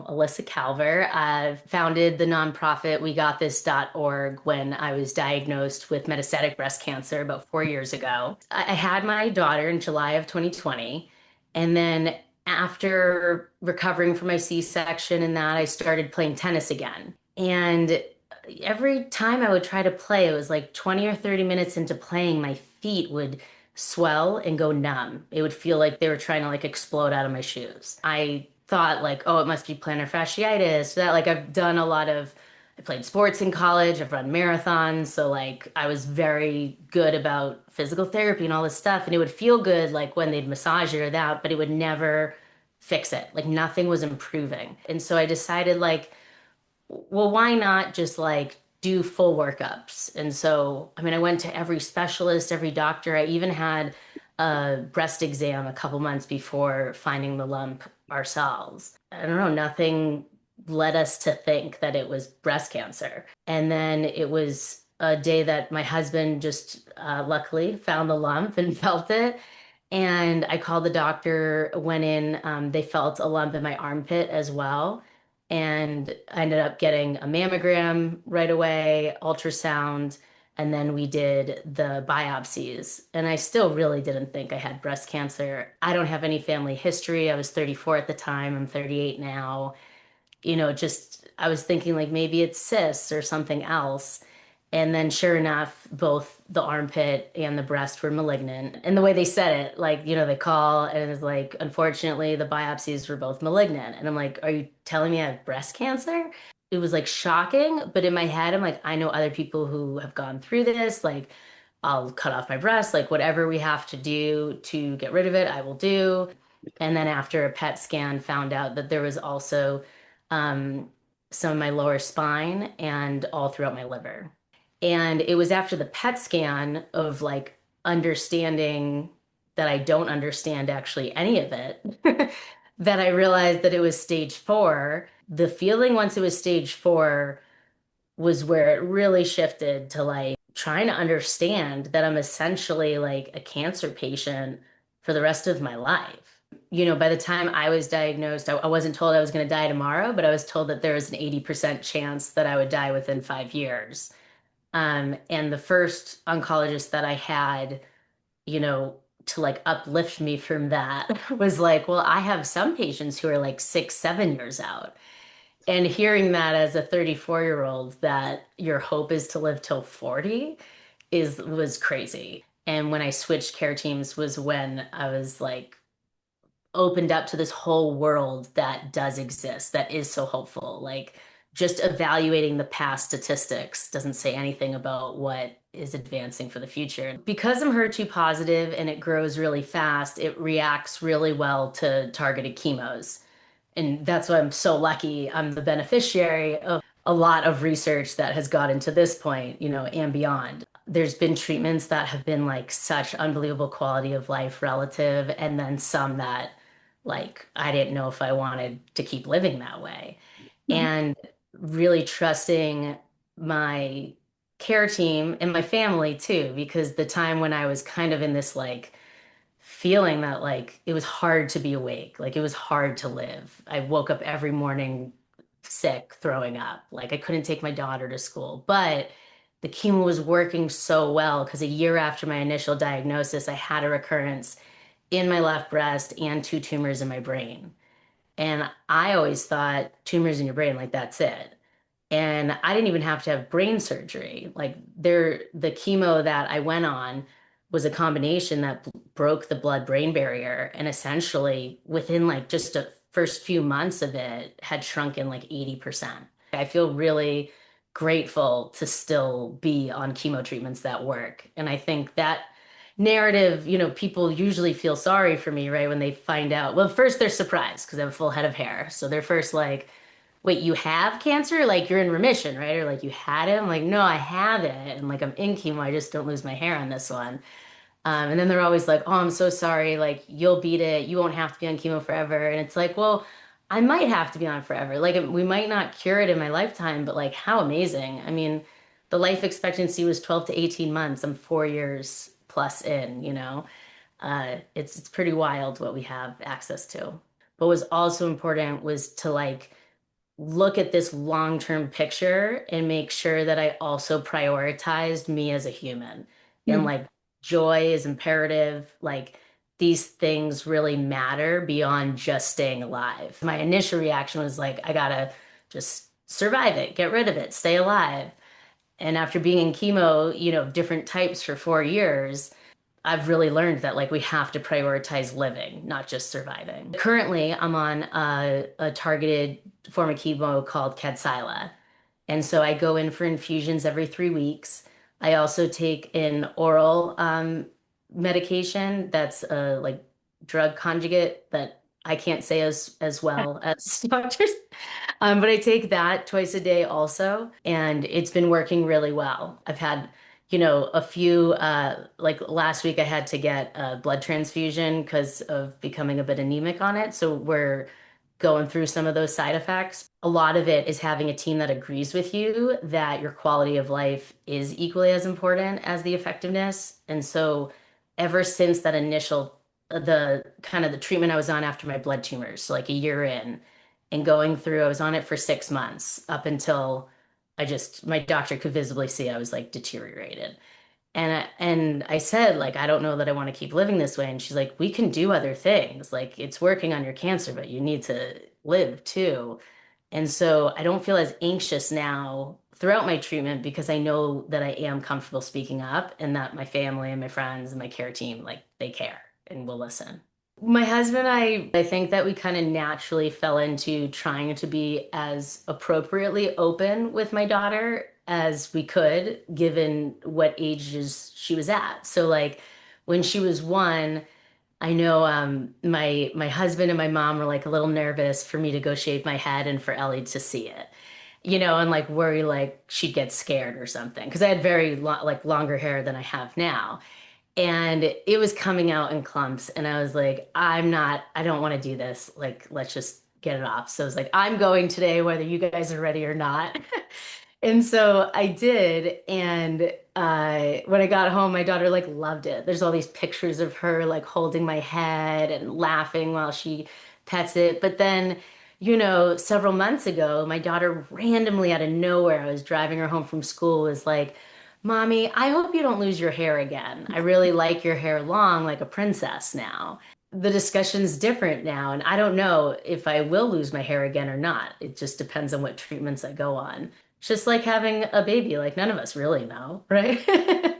Elissa Kalver. I founded the nonprofit WeGotThis.org when I was diagnosed with metastatic breast cancer about 4 years ago. I had my daughter in July of 2020, and then after recovering from my C-section and that, I started playing tennis again. And every time I would try to play, it was like 20 or 30 minutes into playing, my feet would swell and go numb. It would feel like they were trying to like explode out of my shoes. I thought like, oh, it must be plantar fasciitis. That like I've done a lot of I played sports in college, I've run marathons, so like I was very good about physical therapy and all this stuff. And it would feel good like when they'd massage it or that, but it would never fix it. Like nothing was improving. And so I decided like well, why not just like do full workups? And so, I mean, I went to every specialist, every doctor. I even had a breast exam a couple months before finding the lump ourselves. I don't know, nothing led us to think that it was breast cancer. And then it was a day that my husband just luckily found the lump and felt it. And I called the doctor, went in, they felt a lump in my armpit as well. And I ended up getting a mammogram right away, ultrasound, and then we did the biopsies. And I still really didn't think I had breast cancer. I don't have any family history. I was 34 at the time, I'm 38 now. Just I was thinking like maybe it's cysts or something else. And then sure enough, both the armpit and the breast were malignant. And the way they said it, like, they call and it's like, unfortunately, the biopsies were both malignant. And I'm like, are you telling me I have breast cancer? It was like shocking. But in my head, I'm like, I know other people who have gone through this. Like, I'll cut off my breast, like whatever we have to do to get rid of it, I will do. And then after a PET scan, found out that there was also um, some of my lower spine and all throughout my liver. And it was after the PET scan of like understanding that I don't understand actually any of it that I realized that it was stage four. The feeling once it was stage four was where it really shifted to like trying to understand that I'm essentially like a cancer patient for the rest of my life. By the time I was diagnosed, I wasn't told I was going to die tomorrow, but I was told that there was an 80% chance that I would die within 5 years. And the first oncologist that I had, you know, to like uplift me from that was like, well, I have some patients who are like 6, 7 years out. And hearing that as a 34-year-old that your hope is to live till 40 was crazy. And when I switched care teams was when I was like opened up to this whole world that does exist, that is so hopeful. Like just evaluating the past statistics doesn't say anything about what is advancing for the future. Because I'm HER2 positive and it grows really fast, it reacts really well to targeted chemos. And that's why I'm so lucky. I'm the beneficiary of a lot of research that has gotten to this point, and beyond. There's been treatments that have been like such unbelievable quality of life relative, and then some that like I didn't know if I wanted to keep living that way. And really trusting my care team and my family too, because the time when I was kind of in this like feeling that like it was hard to be awake, like it was hard to live. I woke up every morning sick, throwing up. Like I couldn't take my daughter to school, but the chemo was working so well because a year after my initial diagnosis, I had a recurrence in my left breast and two tumors in my brain. And I always thought tumors in your brain, like that's it. And I didn't even have to have brain surgery. Like the chemo that I went on was a combination that broke the blood-brain barrier, and essentially within like just the first few months of it had shrunken like 80%. I feel really grateful to still be on chemo treatments that work. And I think that narrative, people usually feel sorry for me, right? When they find out. Well, first they're surprised because I have a full head of hair. So they're first like, wait, you have cancer? Like you're in remission, right? Or like you had it? I'm like, no, I have it. And like I'm in chemo, I just don't lose my hair on this one. And then they're always like, oh, I'm so sorry. Like you'll beat it. You won't have to be on chemo forever. And it's like, well, I might have to be on forever. Like we might not cure it in my lifetime, but like how amazing. I mean, the life expectancy was 12 to 18 months. I'm 4 years plus in. It's pretty wild what we have access to. But what was also important was to like look at this long-term picture and make sure that I also prioritized me as a human. And Mm. like joy is imperative. Like these things really matter beyond just staying alive. My initial reaction was like, I gotta just survive it, get rid of it, stay alive. And after being in chemo, different types for 4 years, I've really learned that like we have to prioritize living, not just surviving. Currently, I'm on a targeted form of chemo called Kadcyla. And so I go in for infusions every 3 weeks. I also take an oral medication that's a like drug conjugate that I can't say as well as doctors. But I take that twice a day also, and it's been working really well. I've had, a few, like last week I had to get a blood transfusion because of becoming a bit anemic on it. So we're going through some of those side effects. A lot of it is having a team that agrees with you that your quality of life is equally as important as the effectiveness. And so ever since that initial, the kind of the treatment I was on after my blood tumors, so like a year in, and going through, I was on it for 6 months up until my doctor could visibly see I was like deteriorated. And I said, like, I don't know that I want to keep living this way. And she's like, we can do other things. Like, it's working on your cancer, but you need to live too. And so I don't feel as anxious now throughout my treatment because I know that I am comfortable speaking up and that my family and my friends and my care team, like, they care and will listen. My husband and I think that we kind of naturally fell into trying to be as appropriately open with my daughter as we could, given what ages she was at. So, like, when she was 1, I know my husband and my mom were like a little nervous for me to go shave my head and for Ellie to see it, and like worry like she'd get scared or something because I had very like longer hair than I have now and it was coming out in clumps and I was like, I don't want to do this, like let's just get it off. So I was like, I'm going today whether you guys are ready or not. And so I did, and when I got home my daughter like loved it. There's all these pictures of her like holding my head and laughing while she pets it. But then several months ago my daughter randomly out of nowhere, I was driving her home from school, was like, Mommy, I hope you don't lose your hair again. I really like your hair long like a princess now. The discussion's different now, and I don't know if I will lose my hair again or not. It just depends on what treatments I go on. It's just like having a baby, like none of us really know, right?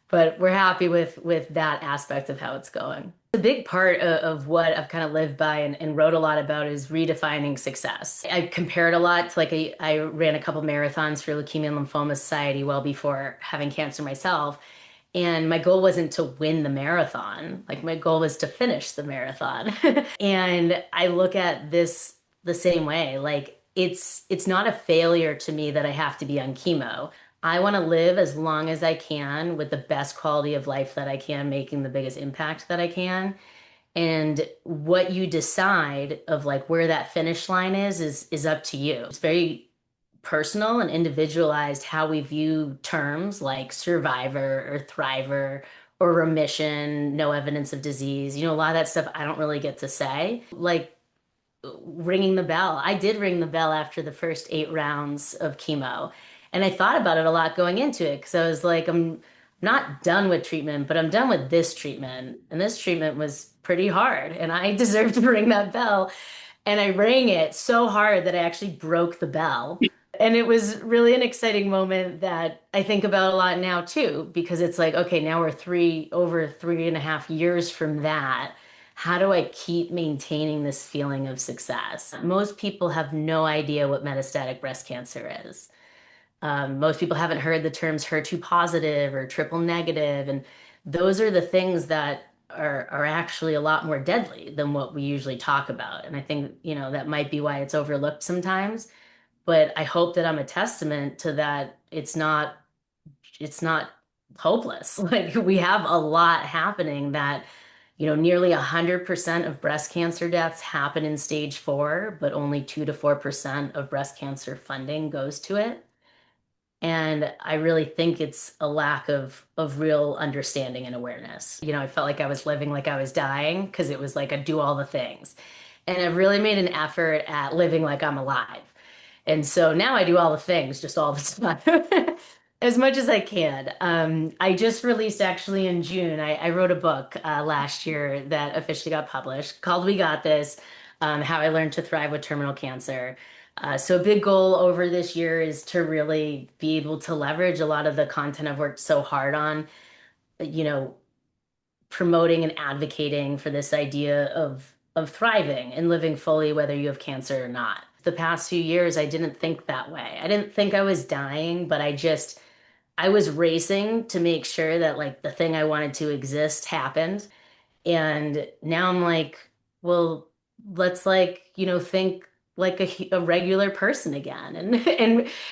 But we're happy with that aspect of how it's going. A big part of what I've kind of lived by and wrote a lot about is redefining success. I compared a lot to like I ran a couple marathons for Leukemia and Lymphoma Society well before having cancer myself. And my goal wasn't to win the marathon. Like my goal was to finish the marathon. And I look at this the same way. Like it's not a failure to me that I have to be on chemo. I want to live as long as I can with the best quality of life that I can, making the biggest impact that I can. And what you decide of like where that finish line is up to you. It's very personal and individualized how we view terms like survivor or thriver or remission, no evidence of disease. A lot of that stuff I don't really get to say. Like ringing the bell. I did ring the bell after the first 8 rounds of chemo. And I thought about it a lot going into it because I was like, I'm not done with treatment, but I'm done with this treatment. And this treatment was pretty hard. And I deserve to ring that bell. And I rang it so hard that I actually broke the bell. And it was really an exciting moment that I think about a lot now too, because it's like, okay, now we're over 3.5 years from that. How do I keep maintaining this feeling of success? Most people have no idea what metastatic breast cancer is. Most people haven't heard the terms HER2 positive or triple negative, and those are the things that are actually a lot more deadly than what we usually talk about. And I think, that might be why it's overlooked sometimes. But I hope that I'm a testament to that it's not hopeless. Like we have a lot happening that, nearly 100% of breast cancer deaths happen in stage 4, but only 2 to 4% of breast cancer funding goes to it. And I really think it's a lack of real understanding and awareness. I felt like I was living like I was dying because it was like I do all the things. And I've really made an effort at living like I'm alive. And so now I do all the things just all the time, as much as I can. I just released actually in June, I wrote a book last year that officially got published called We Got This, How I Learned to Thrive with Terminal Cancer. So a big goal over this year is to really be able to leverage a lot of the content I've worked so hard on, you know, promoting and advocating for this idea of thriving and living fully, whether you have cancer or not. The past few years, I didn't think that way. I didn't think I was dying, but I was racing to make sure that like the thing I wanted to exist happened. And now I'm like, well, let's like, think like a regular person again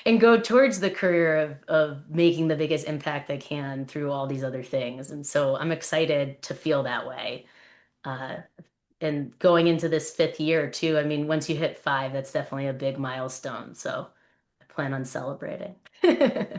and go towards the career of making the biggest impact I can through all these other things. And so I'm excited to feel that way. Uh, and going into this fifth year too, I mean, once you hit five, that's definitely a big milestone. So I plan on celebrating.